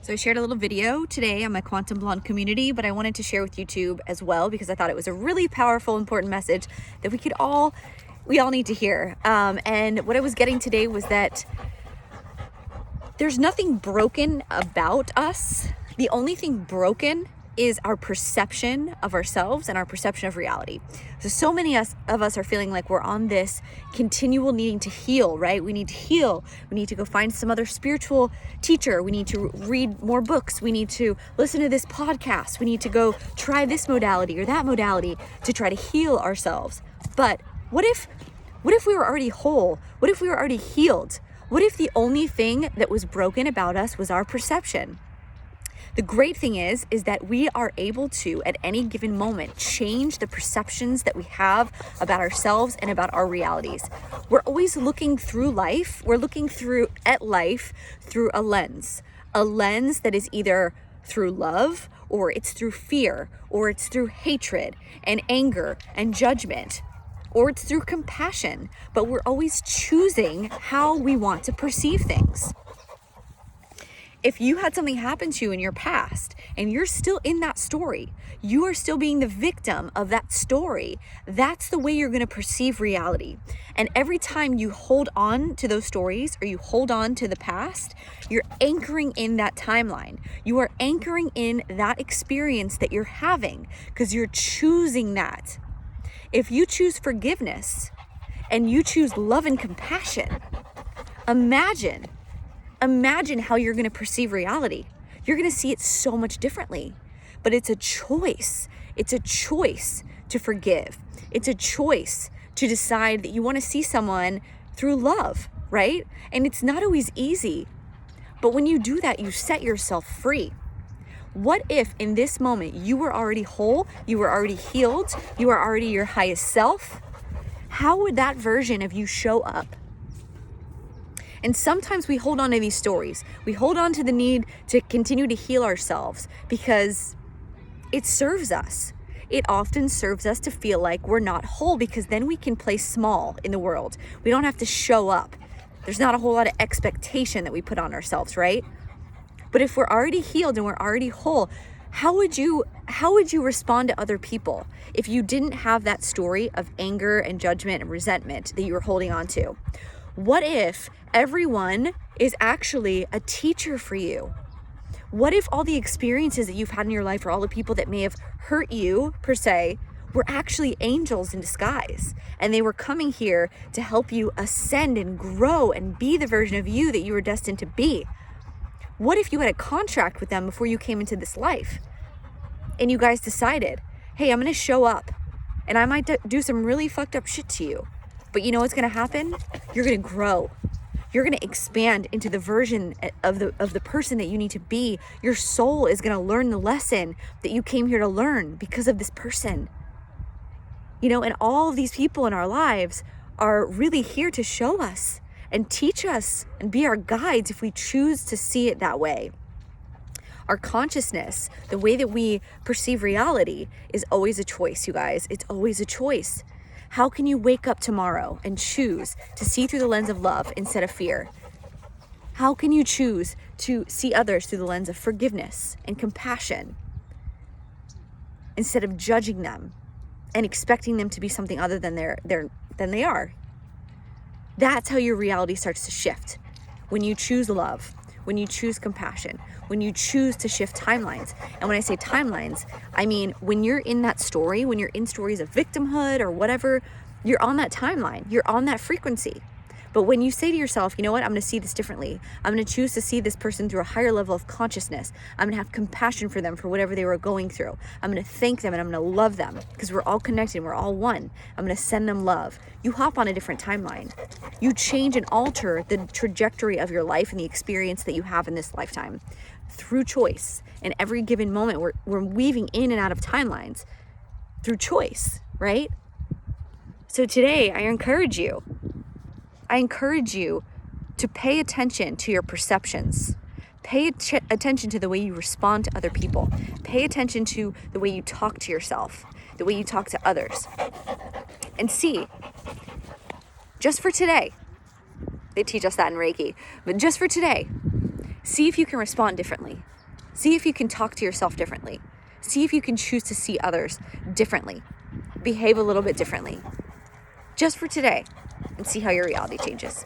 So I shared a little video today on my Quantum Blonde community, but I wanted to share with YouTube as well because I thought it was a really powerful, important message that we all need to hear. And what I was getting today was that there's nothing broken about us. The only thing broken is our perception of ourselves and our perception of reality. So many of us are feeling like we're on this continual needing to heal, right? We need to heal. We need to go find some other spiritual teacher. We need to read more books. We need to listen to this podcast. We need to go try this modality or that modality to try to heal ourselves. But what if we were already whole? What if we were already healed? What if the only thing that was broken about us was our perception? The great thing is that we are able to, at any given moment, change the perceptions that we have about ourselves and about our realities. We're always looking through life. We're looking at life through a lens that is either through love, or it's through fear, or it's through hatred and anger and judgment, or it's through compassion. But we're always choosing how we want to perceive things. If you had something happen to you in your past and you're still in that story, you are still being the victim of that story, that's the way you're going to perceive reality. And every time you hold on to those stories or you hold on to the past, you're anchoring in that timeline. You are anchoring in that experience that you're having because you're choosing that. If you choose forgiveness and you choose love and compassion, imagine how you're going to perceive reality. You're going to see it so much differently. But it's a choice. It's a choice to forgive. It's a choice to decide that you want to see someone through love, right? And it's not always easy. But when you do that, you set yourself free. What if in this moment you were already whole, you were already healed, you are already your highest self? How would that version of you show up? And sometimes we hold on to these stories. We hold on to the need to continue to heal ourselves because it serves us. It often serves us to feel like we're not whole because then we can play small in the world. We don't have to show up. There's not a whole lot of expectation that we put on ourselves, right? But if we're already healed and we're already whole, how would you respond to other people if you didn't have that story of anger and judgment and resentment that you were holding on to? What if everyone is actually a teacher for you? What if all the experiences that you've had in your life or all the people that may have hurt you, per se, were actually angels in disguise and they were coming here to help you ascend and grow and be the version of you that you were destined to be? What if you had a contract with them before you came into this life and you guys decided, hey, I'm going to show up and I might do some really fucked up shit to you. But you know what's going to happen? You're going to grow. You're going to expand into the version of the person that you need to be. Your soul is going to learn the lesson that you came here to learn because of this person. You know, and all of these people in our lives are really here to show us and teach us and be our guides if we choose to see it that way. Our consciousness, the way that we perceive reality, is always a choice, you guys. It's always a choice. How can you wake up tomorrow and choose to see through the lens of love instead of fear? How can you choose to see others through the lens of forgiveness and compassion instead of judging them and expecting them to be something other than they are? That's how your reality starts to shift. When you choose love, when you choose compassion, when you choose to shift timelines. And when I say timelines, I mean when you're in that story, when you're in stories of victimhood or whatever, you're on that timeline, you're on that frequency. But when you say to yourself, you know what, I'm going to see this differently. I'm going to choose to see this person through a higher level of consciousness. I'm going to have compassion for them for whatever they were going through. I'm going to thank them and I'm going to love them because we're all connected. We're all one. I'm going to send them love. You hop on a different timeline. You change and alter the trajectory of your life and the experience that you have in this lifetime through choice. And every given moment, we're weaving in and out of timelines through choice, right? So today, I encourage you to pay attention to your perceptions. Pay attention to the way you respond to other people. Pay attention to the way you talk to yourself, the way you talk to others. And see, just for today, they teach us that in Reiki, but just for today, See if you can respond differently. See if you can talk to yourself differently. See if you can choose to see others differently. Behave a little bit differently. Just for today, and see how your reality changes.